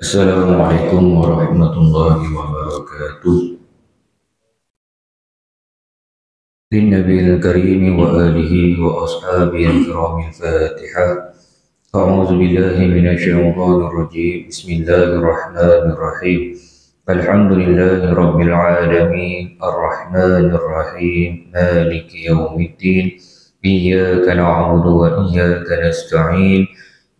Assalamualaikum warahmatullahi wabarakatuh. Linnabiyil karim wa alihi wa ashabihi kiramil Fatihah. A'udzu billahi minasyaitonir rajim. Bismillahirrahmanirrahim. Alhamdulillahi rabbil alamin, arrahmanir rahim, maliki yaumiddin. Iyyaka na'budu wa iyyaka nasta'in.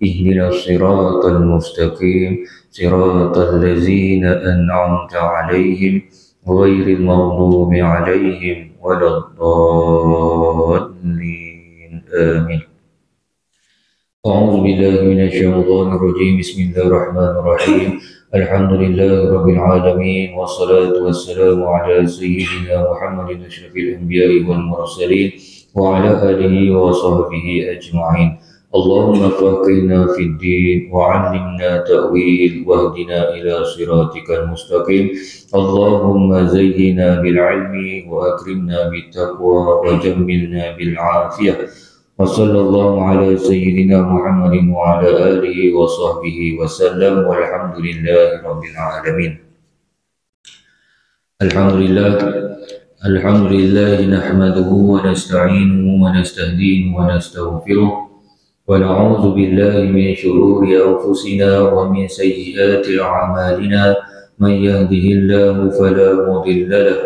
Ihdinas siratal mustaqim. صراط الذين أنعمت عليهم غير المغضوب عليهم ولا الضالين آمين. أعوذ بالله من الشيطان الرجيم. بسم الله الرحمن الرحيم. الحمد لله رب العالمين والصلاة والسلام على سيدنا محمد أشرف الأنبياء والمرسلين وعلى آله وصحبه أجمعين. اللهم فقهنا في الدين وعلمنا تأويل واهدنا إلى صراطك المستقيم. اللهم زينا بالعلم وأكرمنا بالتقوى وجملنا بالعافية. وصلى الله على سيدنا محمد وعلى آله وصحبه وسلم والحمد لله رب العالمين. الحمد لله نحمده ونستعينه ونستهديه ونستغفره ونعوذ بالله من شرور أنفسنا ومن سيئات أعمالنا. من يهده الله فلا مضل له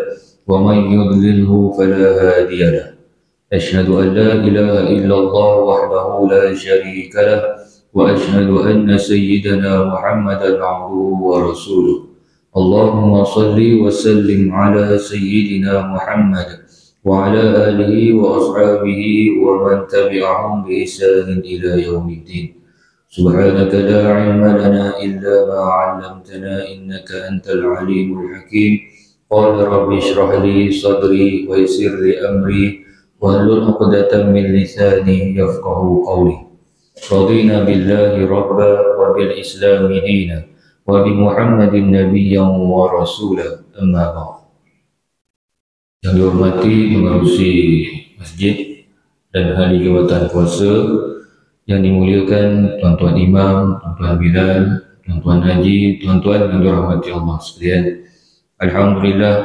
ومن يضلله فلا هادي له. أشهد أن لا إله إلا الله وحده لا شريك له وأشهد أن سيدنا محمدا عبده ورسوله. اللهم صل وسلم على سيدنا محمد وعلى آله وأصحابه ومن تبعهم بإحسان إلى يوم الدين. سبحانك لا علم لنا إلا ما علمتنا إنك أنت العليم الحكيم. قال رب اشرح لي صدري ويسر لي أمري واحلل عقدة من لساني يفقه قولي. رضينا بالله ربا وبالإسلام دينا وبمحمد نبيا ورسولا. أما بعد. Yang dihormati pengerusi masjid dan ahli jawatan kuasa, yang dimuliakan tuan-tuan imam, tuan-tuan bilal, tuan-tuan haji, tuan-tuan yang dirahmati Allah sekalian. Alhamdulillah,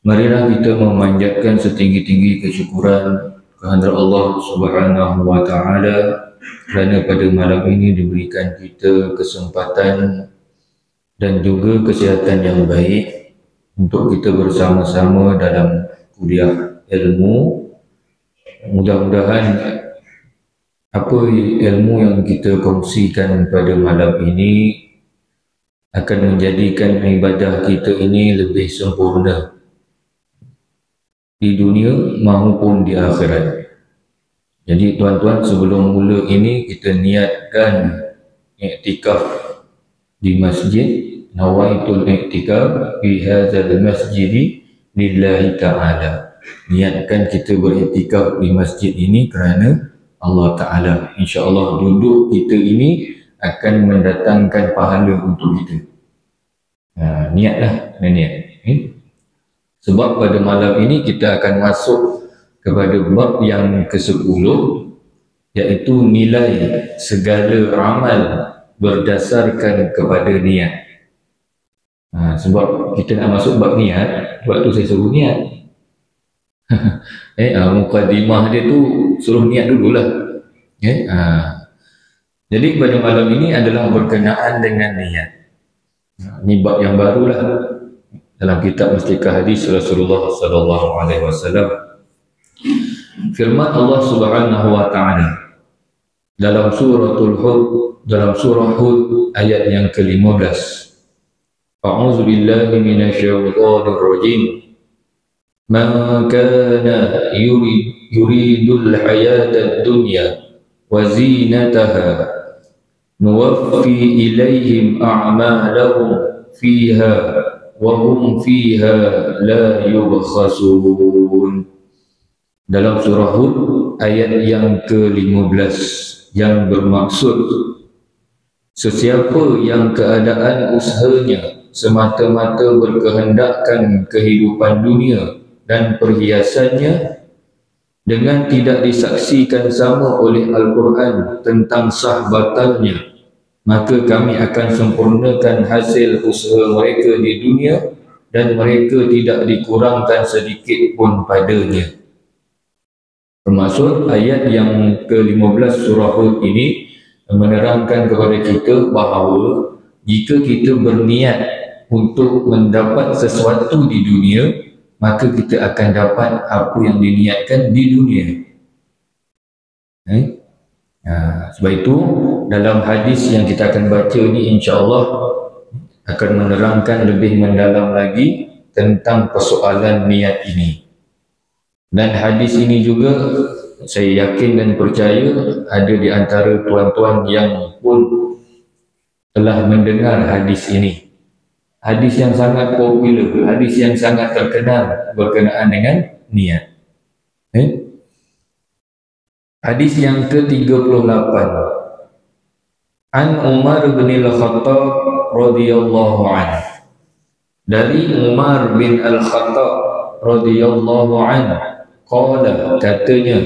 marilah kita memanjatkan setinggi-tinggi kesyukuran kehadrat Allah Subhanahu wa taala kerana pada malam ini diberikan kita kesempatan dan juga kesihatan yang baik untuk kita bersama-sama dalam kuliah ilmu. Mudah-mudahan apa ilmu yang kita kongsikan pada malam ini akan menjadikan ibadah kita ini lebih sempurna di dunia maupun di akhirat. Jadi tuan-tuan, sebelum mula ini kita niatkan iktikaf di masjid. Nawaitul i'tikaf fi hadzal masjid lillahi ta'ala. Niatkan kita beriktikaf di masjid ini kerana Allah Ta'ala. InsyaAllah duduk kita ini akan mendatangkan pahala untuk kita. Niatlah, niat. Sebab pada malam ini kita akan masuk kepada bab yang ke-10, iaitu nilai segala amal berdasarkan kepada niat. Sebab kita nak masuk bab niat, sebab tu saya suruh niat. Mukadimah dia tu suruh niat dululah. Jadi pada malam ini adalah berkenaan dengan niat. Ini bab yang barulah dalam kitab Mustikah Hadis Rasulullah sallallahu alaihi wasallam. Firman Allah Subhanahu wa taala dalam suratul Hud, dalam surah Hud ayat yang ke-15. A'udzu billahi minasyaitonir rajim. Man kana yuridul hayatad dunya wa zinataha nuwaffi ilaihim a'malahum fiha wa hum fiha la yubkhasun. Dalam surah Hud ayat yang ke-15 yang bermaksud sesiapa yang keadaan usahanya semata-mata berkehendakkan kehidupan dunia dan perhiasannya dengan tidak disaksikan sama oleh Al-Quran tentang sah batalnya, maka kami akan sempurnakan hasil usaha mereka di dunia dan mereka tidak dikurangkan sedikit pun padanya. Termasuk ayat yang ke-15 surah Hud ini menerangkan kepada kita bahawa jika kita berniat untuk mendapat sesuatu di dunia, maka kita akan dapat apa yang diniatkan di dunia. Sebab itu dalam hadis yang kita akan baca ni, insya-Allah akan menerangkan lebih mendalam lagi tentang persoalan niat ini. Dan hadis ini juga saya yakin dan percaya ada di antara tuan-tuan yang pun telah mendengar hadis ini. Hadis yang sangat popular, hadis yang sangat terkenal berkenaan dengan niat. Hadis yang ke-38. An Umar bin Al-Khattab radhiyallahu anhu. Dari Umar bin Al-Khattab radhiyallahu anhu, qala, katanya,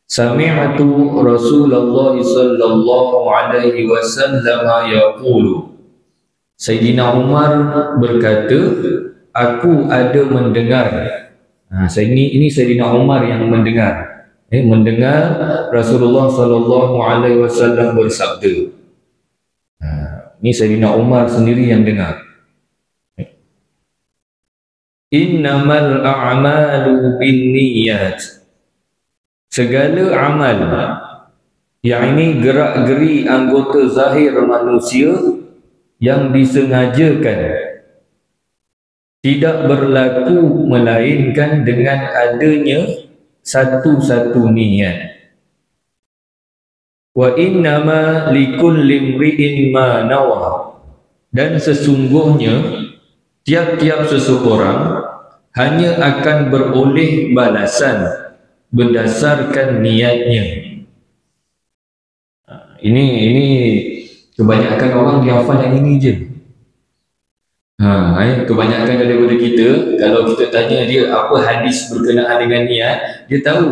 sami'tu Rasulullah sallallahu alaihi wasallam yaqulu. Sayyidina Umar berkata, aku ada mendengar. Ini Sayyidina Umar yang mendengar. Mendengar Rasulullah sallallahu alaihi wasallam bersabda. Ini Sayyidina Umar sendiri yang dengar. Innamal a'malu binniyat. Segala amal, yang ini gerak-geri anggota zahir manusia yang disengajakan, tidak berlaku melainkan dengan adanya satu-satu niat. Wa innama likulli imri'in ma nawa. Dan sesungguhnya tiap-tiap seseorang hanya akan beroleh balasan berdasarkan niatnya. Ini kebanyakan orang dia hafal yang ini je. Kebanyakan daripada kita, kalau kita tanya dia apa hadis berkenaan dengan niat, dia tahu,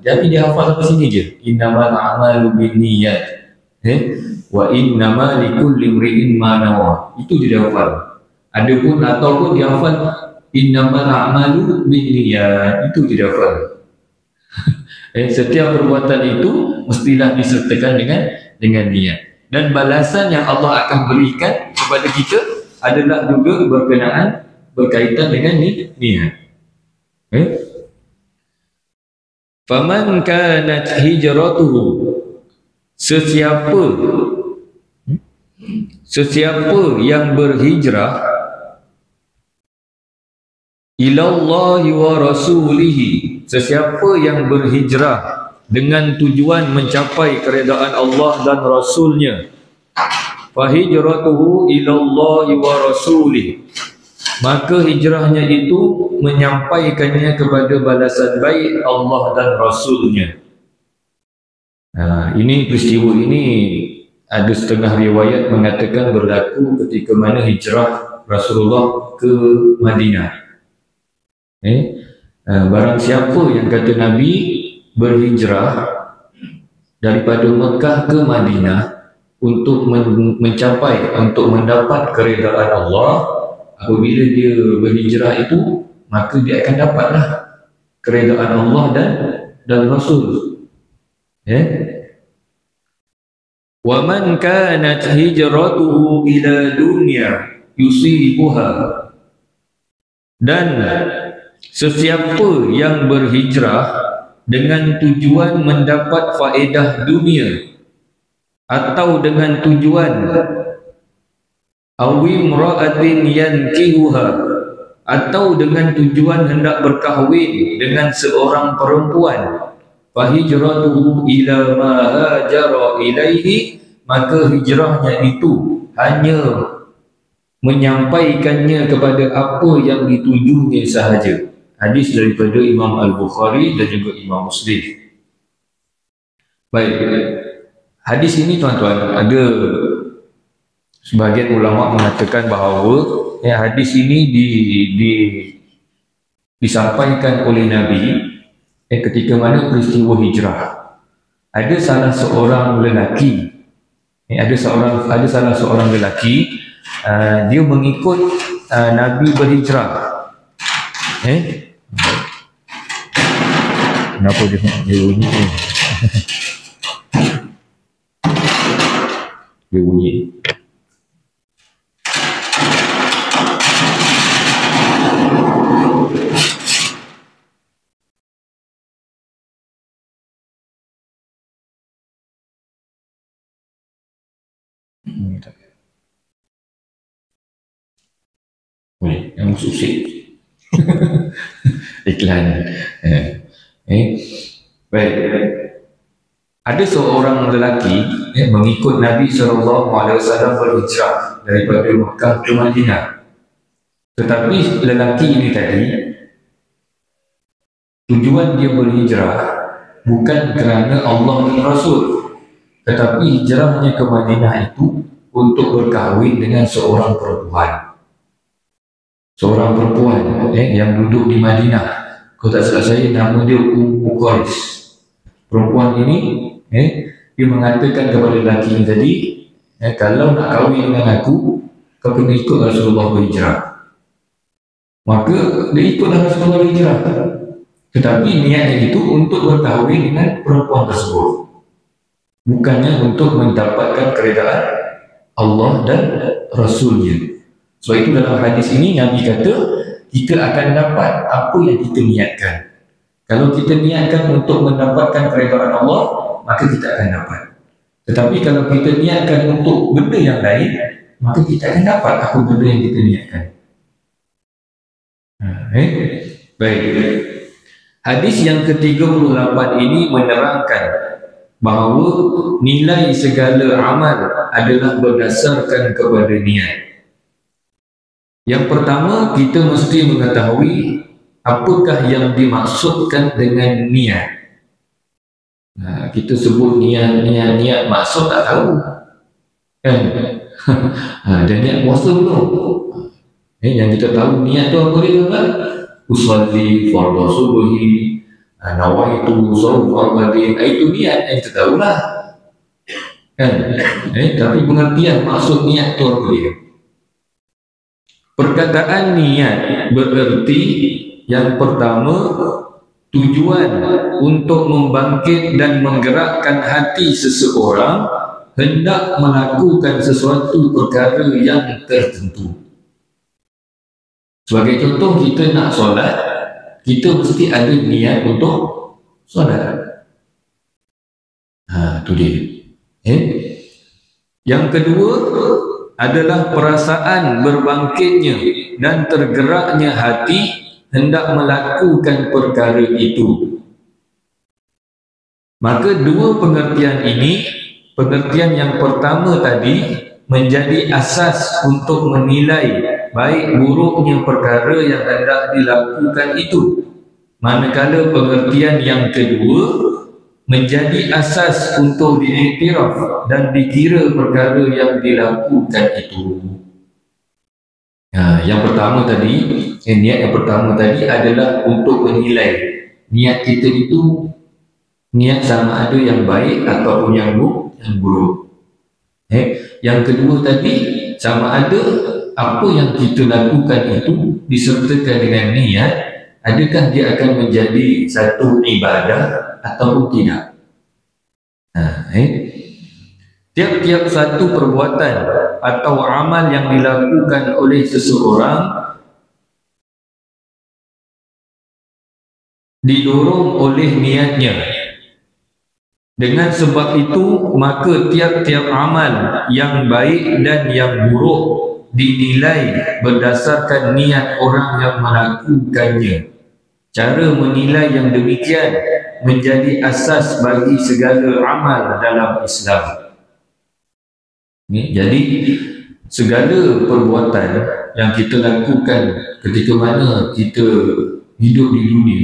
tapi dia hafal sampai sini je. Innamal a'malu binniyat, wa innama likulli imri'in ma nawa. Itu dia hafal. Ataupun dia hafal innamal a'malu binniyat, itu dia hafal. Setiap perbuatan itu mestilah disertakan dengan niat. Dan balasan yang Allah akan berikan kepada kita adalah juga berkaitan dengan niat. Faman kanat hijratuhu, sesiapa yang berhijrah ilallahi wa rasulihi, sesiapa yang berhijrah dengan tujuan mencapai keredaan Allah dan Rasulnya, fahijratuhu ilallahi wa rasulih, maka hijrahnya itu menyampaikannya kepada balasan baik Allah dan Rasulnya. Ini peristiwa ini ada setengah riwayat mengatakan berlaku ketika mana hijrah Rasulullah ke Madinah. Barang siapa yang kata Nabi berhijrah daripada Mekah ke Madinah untuk untuk mendapat keredaan Allah, apabila dia berhijrah itu, maka dia akan dapatlah keredaan Allah dan Rasul. Wa man kanat hijratuhu ila dunya yusibuha, dan sesiapa yang berhijrah dengan tujuan mendapat faedah dunia atau dengan tujuan awimra'atin yankihuha, atau dengan tujuan hendak berkahwin dengan seorang perempuan, fahijratuhu ila ma hajara ilaihi, maka hijrahnya itu hanya menyampaikannya kepada apa yang ditujunya sahaja. Hadis daripada Imam Al-Bukhari dan juga Imam Muslim. Baik, hadis ini tuan-tuan, ada sebahagian ulama mengatakan bahawa hadis ini disampaikan oleh Nabi ketika mana peristiwa hijrah. Ada salah seorang lelaki Ada salah seorang lelaki, dia mengikut Nabi berhijrah. Kenapa dia bunyi ni? Dia bunyi. Boleh, yang musik iklan. Baik. Ada seorang lelaki mengikut Nabi SAW berhijrah daripada Mekah ke Madinah. Tetapi lelaki ini tadi, tujuan dia berhijrah bukan kerana Allah dan Rasul, tetapi hijrahnya ke Madinah itu untuk berkahwin dengan seorang perempuan. Seorang perempuan yang duduk di Madinah. Kalau tak salah saya, nama dia Ummu Qais. Perempuan ini dia mengatakan kepada lelaki ini tadi, kalau nak kahwin dengan aku, kau kena ikut Rasulullah berhijrah. Maka dia ikutlah Rasulullah berhijrah. Tetapi niatnya itu untuk berkahwin dengan perempuan tersebut, bukannya untuk mendapatkan keredaan Allah dan Rasulnya. Sebab itu dalam hadis ini Nabi kata, kita akan dapat apa yang kita niatkan. Kalau kita niatkan untuk mendapatkan keredaan Allah, maka kita akan dapat. Tetapi kalau kita niatkan untuk benda yang lain, maka kita akan dapat apa benda yang kita niatkan. Baik. Hadis yang ke-38 ini menerangkan bahawa nilai segala amal adalah berdasarkan kepada niat. Yang pertama, kita mesti mengetahui apakah yang dimaksudkan dengan niat. Kita sebut niat, maksud tak tahu kan? Dan niat puasa belum. Yang kita tahu niat tu apa dia kan? Usalli fardhu subhi, nawaitu shaum Ramadan. Itu niat yang kita tahulah kan? Tapi pengertian maksud niat tu apa dia? Perkataan niat bererti yang pertama, tujuan untuk membangkit dan menggerakkan hati seseorang hendak melakukan sesuatu perkara yang tertentu. Sebagai contoh, kita nak solat, kita mesti ada niat untuk solat. Itu dia. Yang kedua adalah perasaan berbangkitnya dan tergeraknya hati hendak melakukan perkara itu. Maka dua pengertian ini, pengertian yang pertama tadi menjadi asas untuk menilai baik buruknya perkara yang hendak dilakukan itu. Manakala pengertian yang kedua menjadi asas untuk diiktiraf dan dikira perkara yang dilakukan itu. Yang pertama tadi, niat yang pertama tadi adalah untuk menilai niat kita itu, niat sama ada yang baik ataupun yang buruk. Yang kedua tadi, sama ada apa yang kita lakukan itu disertakan dengan niat, adakah dia akan menjadi satu ibadah ataupun tidak. Tiap-tiap satu perbuatan atau amal yang dilakukan oleh seseorang didorong oleh niatnya. Dengan sebab itu, maka tiap-tiap amal yang baik dan yang buruk dinilai berdasarkan niat orang yang melakukannya. Cara menilai yang demikian menjadi asas bagi segala amal dalam Islam. Jadi segala perbuatan yang kita lakukan ketika mana kita hidup di dunia,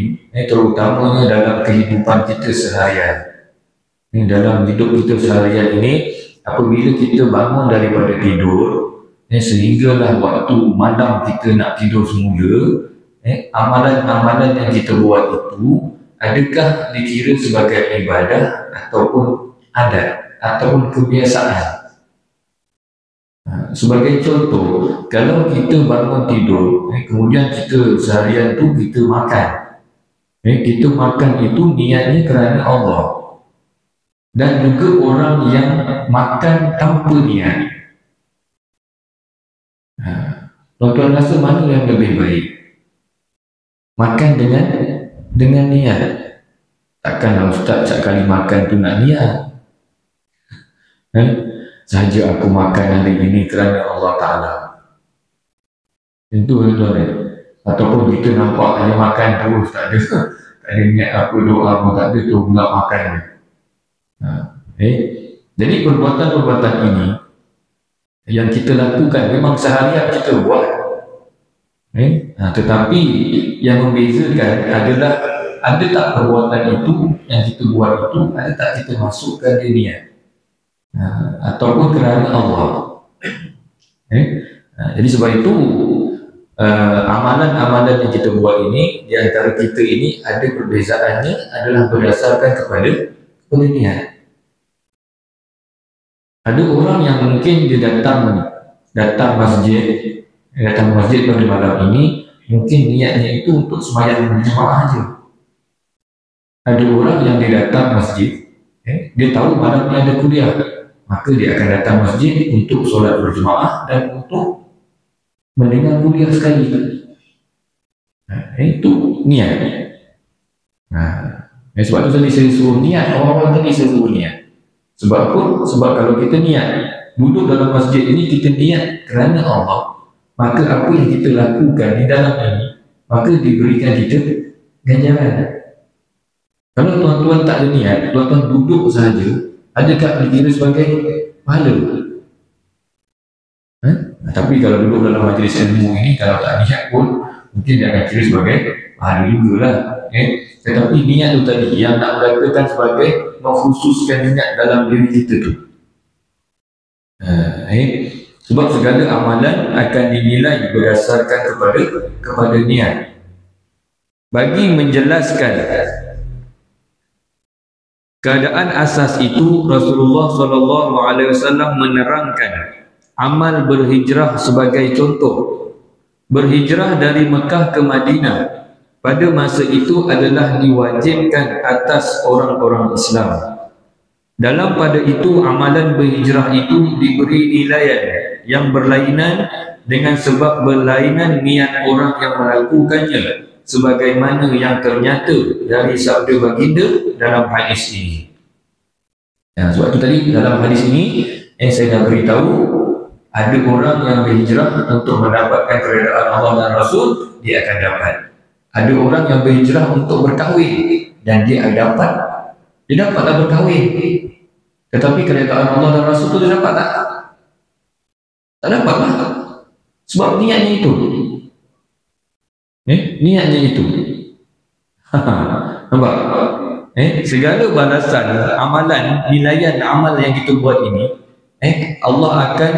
terutamanya dalam kehidupan kita seharian. Dalam hidup kita seharian ini, apabila kita bangun daripada tidur, sehinggalah waktu malam kita nak tidur semula, amalan-amalan yang kita buat itu adakah dikira sebagai ibadah ataupun adat ataupun kebiasaan? Sebagai contoh, kalau kita bangun tidur, kemudian kita seharian tu kita makan, kita makan itu niatnya kerana Allah, dan juga orang yang makan tanpa niat. Tuan-tuan rasa mana yang lebih baik? Makan dengan niat. Takkanlah Ustaz sekali makan tu nak niat. Sahaja aku makan hari ini kerana Allah Ta'ala. Itu tuan-tuan. Ataupun kita nampak hanya makan terus, tak ada niat apa doa pun tak ada, tu pula makan. Jadi perbuatan-perbuatan ini yang kita lakukan memang seharian kita buat. Tetapi yang membezakan adalah ada tak perbuatan itu yang kita buat itu, ada tak kita masukkan dia niat, ataupun kerana Allah. Jadi sebab itu amalan-amalan yang kita buat ini, di antara kita ini ada perbezaannya adalah berdasarkan kepada niat. Ada orang yang mungkin dia datang masjid pada malam ini, mungkin niatnya itu untuk sembahyang berjemaah saja. Ada orang yang dia datang masjid, dia tahu malam ni ada kuliah, maka dia akan datang masjid untuk solat berjemaah dan untuk mendengar kuliah sekali. Itu niat. Sebab tu tadi saya suruh niat, orang-orang tadi saya suruh niat. Sebab apa? Sebab kalau kita niat duduk dalam masjid ini, kita niat kerana Allah, maka apa yang kita lakukan di dalam ini, maka diberikan kita ganjaran. Kalau tuan-tuan tak ada niat, tuan-tuan duduk sahaja, adakah dikira sebagai pahala? Tapi kalau duduk dalam majlis ilmu ini, kalau tak niat pun mungkin dia akan kira sebagai pahala jugalah. Tetapi niat tu tadi yang nak mengatakan sebagai mengkhususkan niat dalam diri kita tu. Sebab segala amalan akan dinilai berdasarkan kepada niat. Bagi menjelaskan keadaan asas itu, Rasulullah SAW menerangkan amal berhijrah sebagai contoh. Berhijrah dari Mekah ke Madinah pada masa itu adalah diwajibkan atas orang-orang Islam. Dalam pada itu, amalan berhijrah itu diberi nilaian yang berlainan dengan sebab berlainan niat orang yang melakukannya, sebagaimana yang ternyata dari sabda baginda dalam hadis ini. Sebab itu tadi dalam hadis ini yang saya dah beritahu, ada orang yang berhijrah untuk mendapatkan keredaan Allah dan Rasul, dia akan dapat. Ada orang yang berhijrah untuk berkahwin dan dia dapatlah berkahwin. Tetapi keredaan Allah dan Rasul itu dia dapat tak? Tak dapat lah. Sebab niatnya itu. Niatnya itu. Nampak? Segala balasan, amalan, nilaian amal yang kita buat ini, Allah akan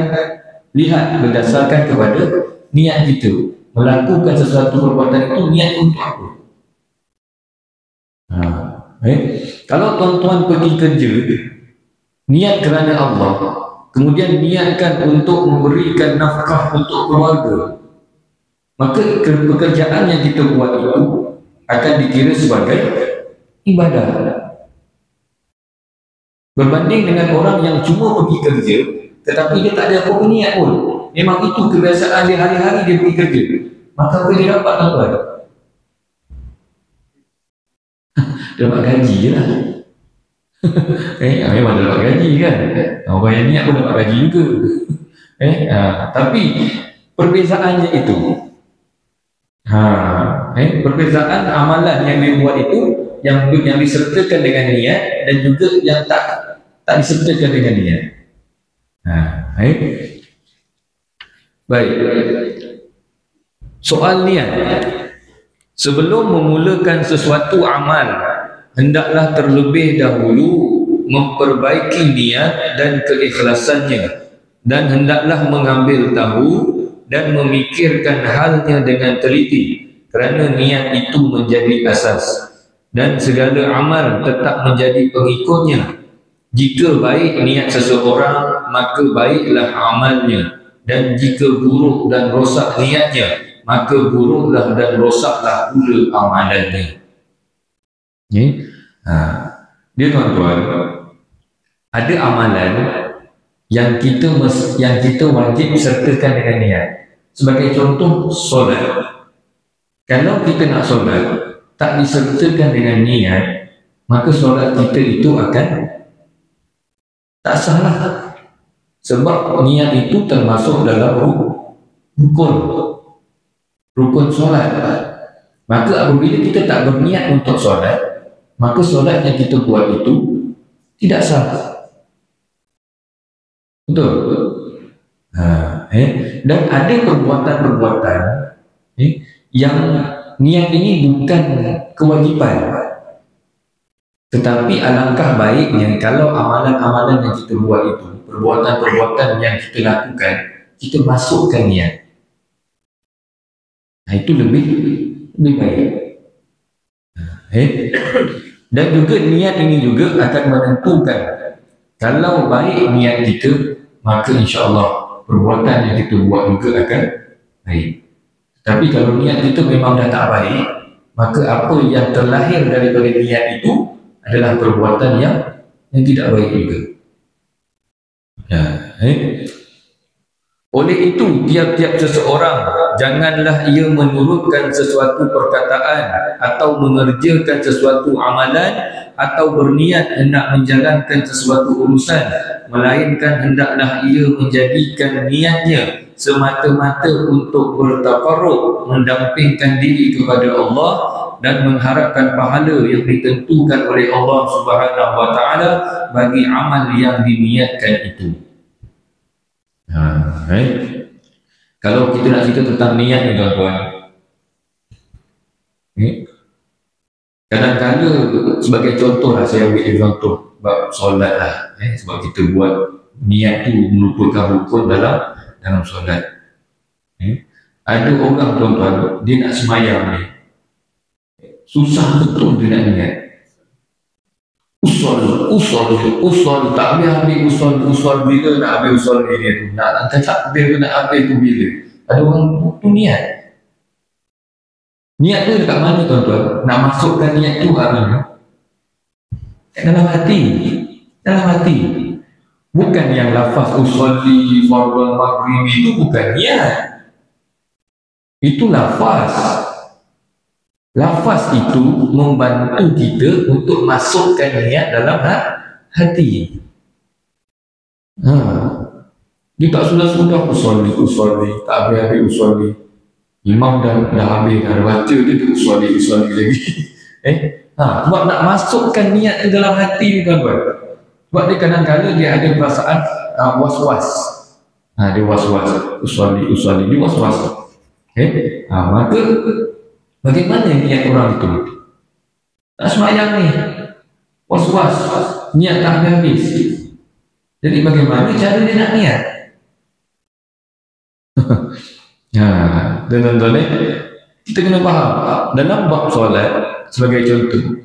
lihat berdasarkan kepada niat kita. Melakukan sesuatu perbuatan itu niat untuk apa? Kalau tuan-tuan pergi kerja, niat kerana Allah, kemudian niatkan untuk memberikan nafkah untuk keluarga, maka pekerjaan yang kita buat itu akan dikira sebagai ibadah. Berbanding dengan orang yang cuma pergi kerja tetapi dia tak ada apa-apa niat pun, memang itu kebiasaan dia hari-hari dia pergi kerja, maka apa dia dapat tuan-tuan? Dapat gaji je lah. Memang dapat gaji kan, orang yang niat pun dapat gaji juga. Tapi perbezaannya itu, perbezaan amalan yang dibuat itu, yang disertakan dengan niat dan juga yang tak disertakan dengan niat. Baik. Soal niat. Sebelum memulakan sesuatu amal, hendaklah terlebih dahulu memperbaiki niat dan keikhlasannya, dan hendaklah mengambil tahu dan memikirkan halnya dengan teliti, kerana niat itu menjadi asas, dan segala amal tetap menjadi pengikutnya. Jika baik niat seseorang, maka baiklah amalnya, dan jika buruk dan rosak niatnya, maka buruklah dan rosaklah pula amalannya. Okay. Dia tuan-tuan, ada amalan yang kita wajib sertakan dengan niat. Sebagai contoh, solat. Kalau kita nak solat tak disertakan dengan niat, maka solat kita itu akan tak salah. Sebab niat itu termasuk dalam rukun solat. Maka apabila kita tak berniat untuk solat, maka solat yang kita buat itu tidak sah. Betul? Dan ada perbuatan-perbuatan yang niat ini bukan kewajipan, tetapi alangkah baiknya kalau amalan-amalan yang kita buat itu, perbuatan-perbuatan yang kita lakukan, kita masukkan niat. Itu lebih baik. Dan juga niat ini juga akan menentukan, kalau baik niat kita, maka insya-Allah perbuatan yang kita buat juga akan baik. Tapi kalau niat kita memang dah tak baik, maka apa yang terlahir daripada niat itu adalah perbuatan yang tidak baik juga. Oleh itu, tiap-tiap seseorang janganlah ia menurutkan sesuatu perkataan atau mengerjakan sesuatu amalan atau berniat hendak menjalankan sesuatu urusan, melainkan hendaklah ia menjadikan niatnya semata-mata untuk bertakarrub, mendampingkan diri kepada Allah dan mengharapkan pahala yang ditentukan oleh Allah Subhanahu wa taala bagi amal yang diniatkan itu. Kalau kita nak cerita tentang niat ni tuan-tuan, kadang-kadang sebagai contoh lah, saya ambil contoh bab solat lah, sebab kita buat niat tu merupakan rukun dalam solat. Ada orang tuan-tuan, dia nak semayang ni, susah betul dia nak niat. Usul tak habis usul bila nak habis usul dia tu, nak takbir nak habis tu bila. Ada orang tu niat tu dekat mana tuan-tuan? Nak masukkan niat tu kat mana? Dalam hati. Bukan yang lafaz usolli fardhu maghrib itu bukan niat. Itu lafaz. Lafaz itu membantu kita untuk masukkan niat dalam hati. Dia tak sudah usolli, tak habis usolli. Imam dah habis, dah baca, dia tu usolli lagi. Sebab nak masukkan niat ke dalam hati ni tuan-tuan. Sebab dia kadang-kadang dia ada perasaan was-was. Dia was-was, usolli, dia was-was. Maka bagaimana niat orang itu? Tak semayang ni, was-was, niat tak habis. Jadi bagaimana cara dia nak niat? Dan tuan-tuan, kita kena faham dalam bab solat sebagai contoh,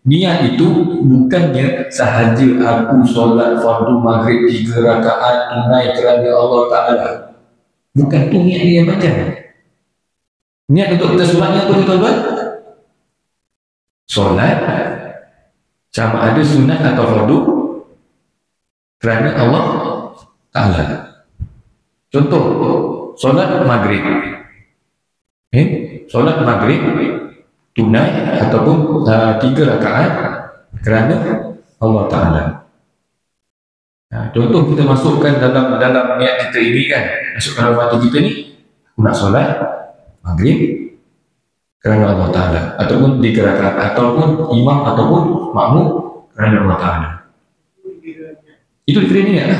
niat itu bukannya sahaja aku solat fardu maghrib 3 rakaat tunai kerana Allah Ta'ala. Bukan tu niat dia macam. Niat untuk kita solatnya apa tuan-tuan? Solat sama ada sunat atau fardu kerana Allah Ta'ala. Contoh, solat maghrib. Solat maghrib tunai ataupun 3 rakaat kerana Allah Ta'ala. Contoh kita masukkan dalam niat kita ini kan, masukkan dalam hati kita ni, aku nak solat maghrib kerana Allah Ta'ala, ataupun 3 rakaat, ataupun imam ataupun makmum kerana Allah Ta'ala. Itu dikira niat lah.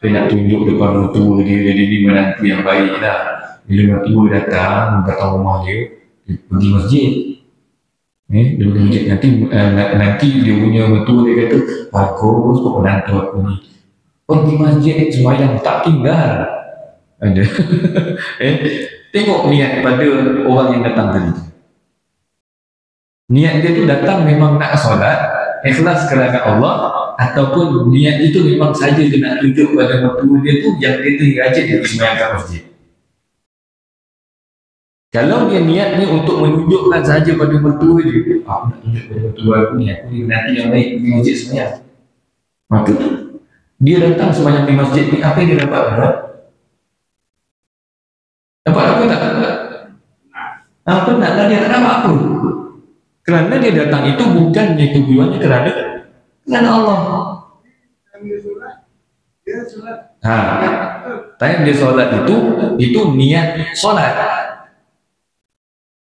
Dia nak tunjuk depan mertua dia ni menantu yang baik lah. Bila mertua datang datang rumah dia pergi masjid, Dia pergi masjid. Nanti dia punya mertua dia kata, bagus kok menantu aku ni, pergi masjid sembahyang tak tinggal. Ada. Tengok niat pada orang yang datang tadi. Niat dia tu datang memang nak solat, ikhlas kerana Allah, ataupun niat itu memang saja dia nak tunjuk pada mertua dia tu yang dia tu rajin dia sembahyang kat masjid. Kalau dia niat ni untuk menunjukkan saja pada mertua dia, aku nak tunjuk pada mertua aku ni, aku ni nanti yang baik pergi masjid sembahyang, maka dia datang sembahyang di masjid ni, apa yang dia dapat? Dapat apa tak? Apa nak lah, dia tak dapat apa? Kerana dia datang itu bukannya tujuannya kerana Allah. Time dia solat itu niat solat.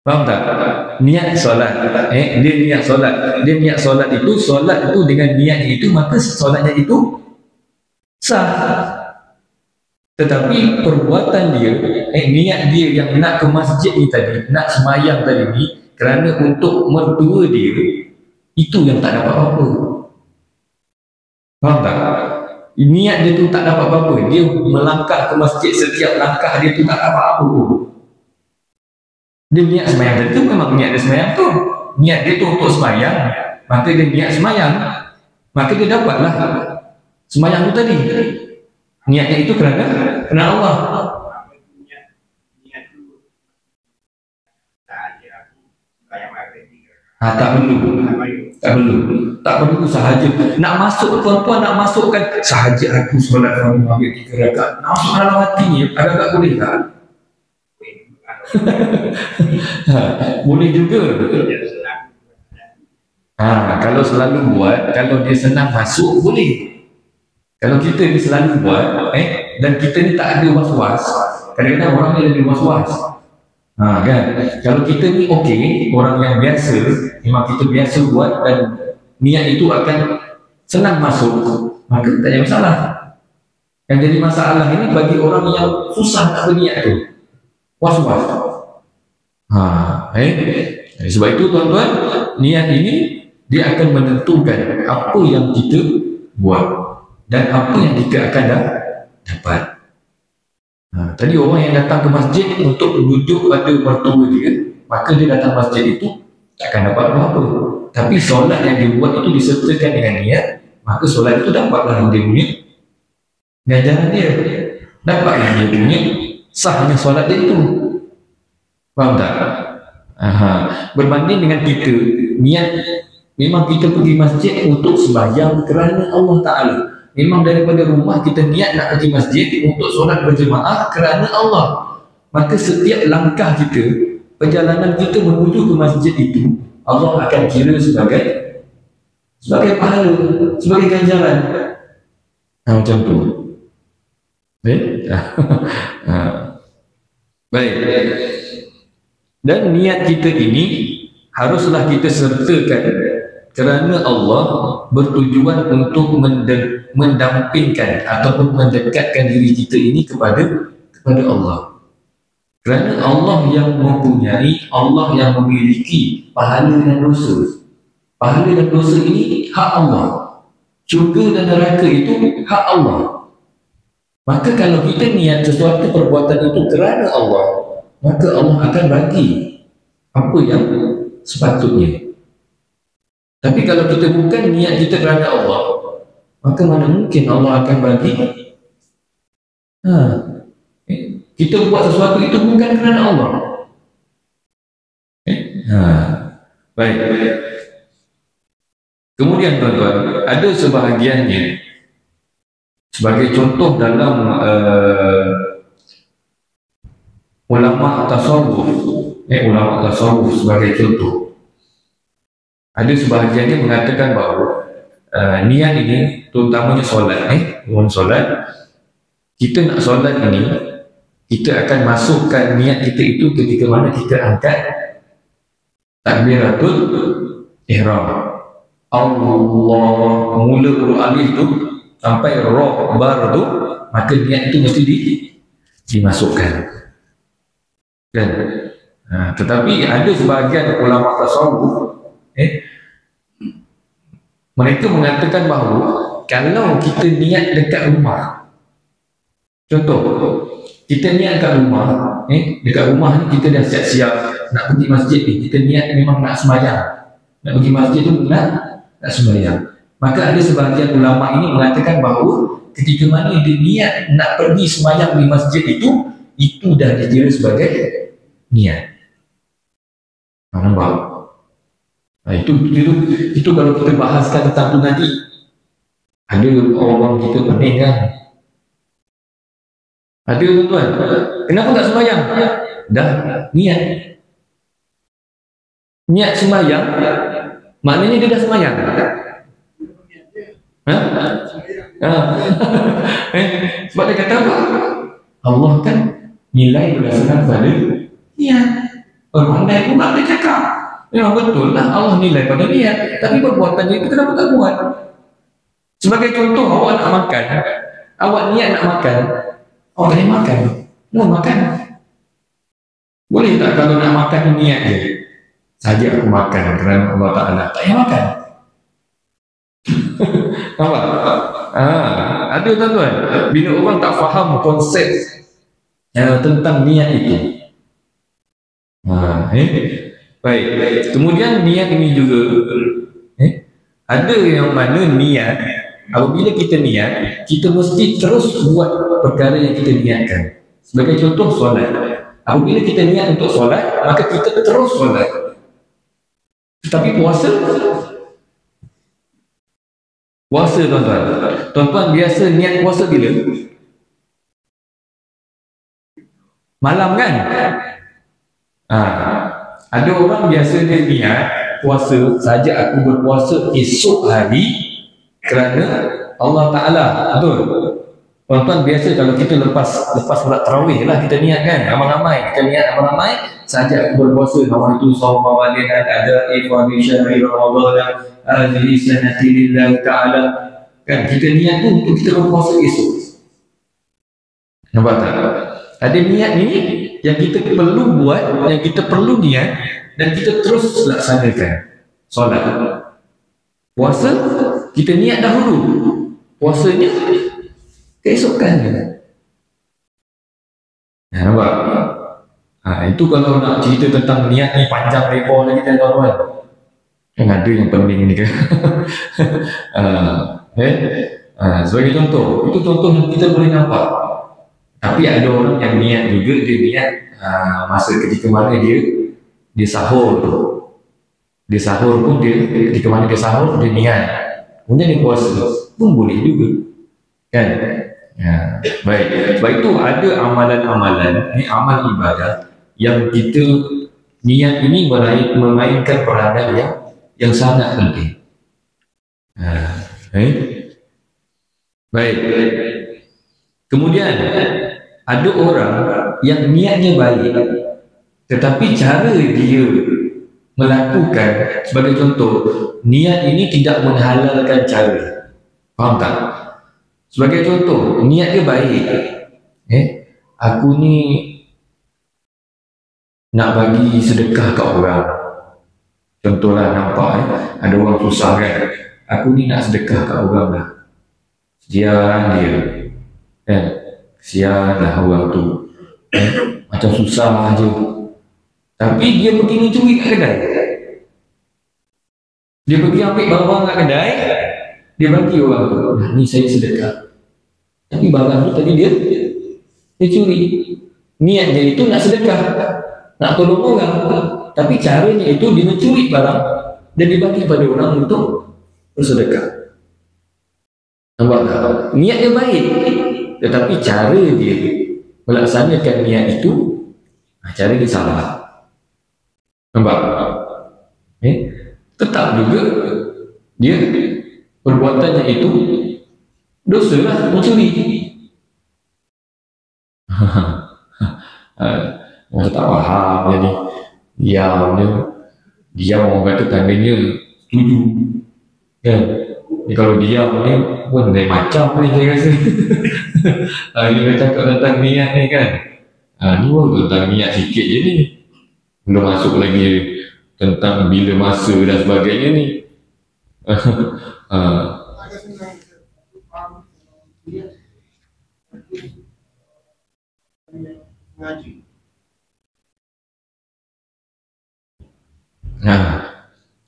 Faham tak? Niat solat. Dia niat solat. Dia niat solat itu dengan niat itu, maka solatnya itu sah. Tetapi perbuatan dia, niat dia yang nak ke masjid ni tadi, nak semayang tadi ni, kerana untuk mertua dia, itu yang tak dapat apa-apa. Faham tak? Niat dia tu tak dapat apa-apa. Dia melangkah ke masjid, setiap langkah dia tu tak dapat apa-apa. Dia niat semayang tadi tu memang niat dia semayang tu. Niat dia tu untuk semayang, maka dia niat semayang, maka dia dapatlah semayang tu tadi. Niatnya itu kerana Allah. Tak perlu sahaja nak masuk, tuan-tuan nak masukkan sahaja aku solat fardu maghrib 3 rakaat, nak masuk dalam hati ni, agak-agak boleh tak? Boleh juga. Kalau selalu buat, kalau dia senang masuk, boleh. Kalau kita ni selalu buat, dan kita ni tak ada was-was, kadang-kadang orang ni ada was-was. Kan? Kalau kita ni okey, orang yang biasa, memang kita biasa buat dan niat itu akan senang masuk, maka tak ada masalah. Yang jadi masalah ini bagi orang yang susah nak berniat tu, was-was. Sebab itu tuan-tuan, niat ini dia akan menentukan apa yang kita buat dan apa yang kita akan dapat. Tadi orang yang datang ke masjid untuk duduk pada mertua dia, maka dia datang masjid itu tak akan dapat apa-apa. Tapi solat yang dia buat itu disertakan dengan niat, maka solat itu dapatlah yang dia punya ganjaran dia, dapatlah dia punya sahnya solat dia itu. Faham tak? Berbanding dengan kita niat, memang kita pergi masjid untuk sembahyang kerana Allah Ta'ala. Memang daripada rumah kita niat nak pergi masjid untuk solat berjemaah kerana Allah. Maka setiap langkah kita, perjalanan kita menuju ke masjid itu, Allah akan kira sebagai pahala, sebagai ganjaran. Macam tu. Baik. Dan niat kita ini haruslah kita sertakan kerana Allah bertujuan untuk mendampingkan ataupun mendekatkan diri kita ini kepada Allah. Kerana Allah yang mempunyai, Allah yang memiliki pahala dan dosa. Pahala dan dosa ini hak Allah. Syurga dan neraka itu hak Allah. Maka kalau kita niat sesuatu perbuatan itu kerana Allah, maka Allah akan bagi apa yang sepatutnya. Tapi kalau kita bukan niat kita kerana Allah, maka mana mungkin Allah akan bagi? Kita buat sesuatu itu bukan kerana Allah. Baik. Kemudian tuan-tuan, ada sebahagiannya, sebagai contoh dalam ulama tasawuf, sebagai contoh, ada sebahagiannya mengatakan bahawa niat ini, terutamanya solat, solat, kita nak solat ini, kita akan masukkan niat kita itu ketika mana kita angkat takbiratul ihram. Allah, mula huruf alif tu sampai ra bar tu, maka niat itu mesti dimasukkan. Kan? Tetapi ada sebahagian ulama tasawuf Mereka mengatakan bahawa kalau kita niat dekat rumah, contoh kita niat dekat rumah, dekat rumah ni kita dah siap-siap nak pergi masjid ni, kita niat memang nak sembahyang, nak pergi masjid tu nak sembahyang. Maka ada sebahagian ulama ini mengatakan bahawa ketika mana dia niat nak pergi sembahyang di masjid itu dah dikira sebagai niat. Nampak? Itu kalau kita bahaskan tentang tu nanti ada orang kita pening kan, ada tuan-tuan, kenapa tak sembahyang? Dah niat sembahyang, maknanya dia dah sembahyang. Sebab dia kata apa? Allah kan nilai berdasarkan pada niat. Pandai pun tak boleh cakap. Memang betul lah Allah nilai pada niat, tapi perbuatannya itu kenapa tak buat? Sebagai contoh, awak nak makan, awak niat nak makan, awak boleh makan, mau makan. Boleh tak kalau nak makan niat je? Saja aku makan kerana Allah Ta'ala, tak payah makan. Nampak? Ada tuan-tuan, bila orang tak faham konsep tentang niat itu. Baik. Kemudian niat ini juga ada yang mana niat, apabila kita niat, kita mesti terus buat perkara yang kita niatkan. Sebagai contoh, solat. Apabila kita niat untuk solat, maka kita terus solat. Tetapi puasa tuan-tuan biasa niat puasa bila? Malam kan? Ada orang biasa dia niat puasa saja, aku berpuasa esok hari kerana Allah Ta'ala. Betul? Tuan-tuan biasa kalau kita lepas solat tarawih lah kita niat kan, ramai-ramai kita niat ramai-ramai saja aku berpuasa nama itu sawma walin ada ifadi syahri Ramadan hadhihi sanati lillahi ta'ala kan, kita niat tu untuk kita berpuasa esok. Nampak tak? Ada niat ni yang kita perlu buat, yang kita perlu niat dan kita terus laksanakan. Solat, puasa, kita niat dahulu, puasanya keesokannya. Nampak? Itu kalau nak cerita tentang niat ni panjang lebar lagi kan tuan-tuan. Yang ada yang penting ni kan. Sebagai contoh, itu contoh yang kita boleh nampak. Tapi ada orang yang niat juga, dia niat masa ketika mana dia sahur pun ketika mana dia sahur dia niat, kemudian dia puasa pun boleh juga kan. Baik. Sebab itu ada amalan-amalan ni, amal ibadah yang kita niat ini memainkan peranan yang sangat penting. Baik. Kemudian ada orang yang niatnya baik, tetapi cara dia melakukan, sebagai contoh, niat ini tidak menghalalkan cara. Faham tak? Sebagai contoh, niat dia baik. Aku ni nak bagi sedekah kat orang. Contohlah, nampak ada orang susah kan, aku ni nak sedekah kat orang lah. Kesian dia kan, kesian lah orang tu, macam susah je. Tapi dia pergi mencuri kat kedai, dia pergi ambil barang kat kedai, dia bagi orang tu, ni saya sedekah. Tapi barang tu tadi dia curi. Niatnya itu nak sedekah, nak tolong orang, tapi caranya itu dia mencuri barang dan dibagi pada orang untuk bersedekah. Nampak tak? Niatnya baik, tetapi cara dia melaksanakan niat itu, cara dia salah. Nampak? Tetap juga dia perbuatannya itu dosa lah, mencuri. Orang tak faham jadi diam orang kata tandanya setuju kan. Kalau diam ni pun lain macam ni saya rasa. Dia cakap tentang niat ni kan, ni pun tentang niat sikit je ni, belum masuk lagi tentang bila masa dan sebagainya ni.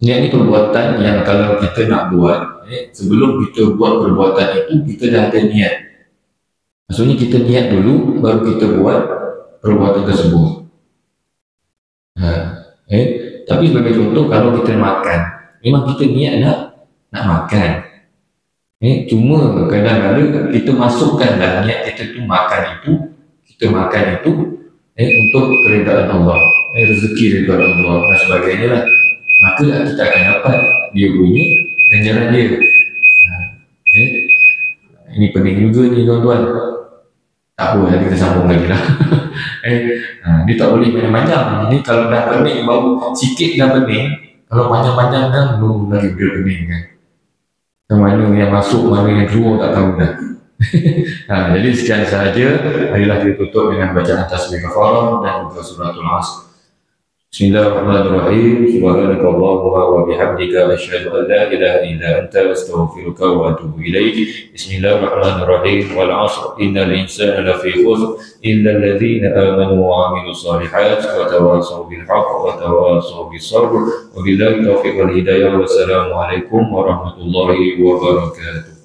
Niat ni perbuatan yang kalau kita nak buat, sebelum kita buat perbuatan itu, kita dah ada niat. Maksudnya kita niat dulu, baru kita buat perbuatan tersebut. Tapi sebagai contoh, kalau kita makan, memang kita niat nak makan. Cuma kadang-kadang kita masukkan dalam niat kita tu makan itu, kita makan itu untuk keredaan Allah, rezeki daripada Allah dan sebagainya lah. Maka kita akan dapat dia punya ganjaran dia. Ini penting juga ni tuan-tuan. Tak apa, nanti kita sambung lagi lah. Dia tak boleh panjang-panjang. Ini kalau dah pening, bau sikit dah pening. Kalau panjang-panjang kan, belum lagi dia pening kan. Yang mana yang masuk, mana yang keluar tak tahu dah. Jadi sekian sahaja. Marilah kita tutup dengan bacaan tasbih kafarah dan juga suratul Asr. Bismillahirrahmanirrahim. Subhanaka Allahumma wa bihamdika asyhadu an la ilaha illa anta astaghfiruka wa atubu ilaik. Bismillahirrahmanirrahim. Wal 'asr innal insana lafi khusr illa alladhina amanu wa 'amilus solihat wa tawassaw bil haqq wa tawassaw bis sabr. Wabillahi taufiq wal hidayah. Wassalamu alaikum warahmatullahi wabarakatuh.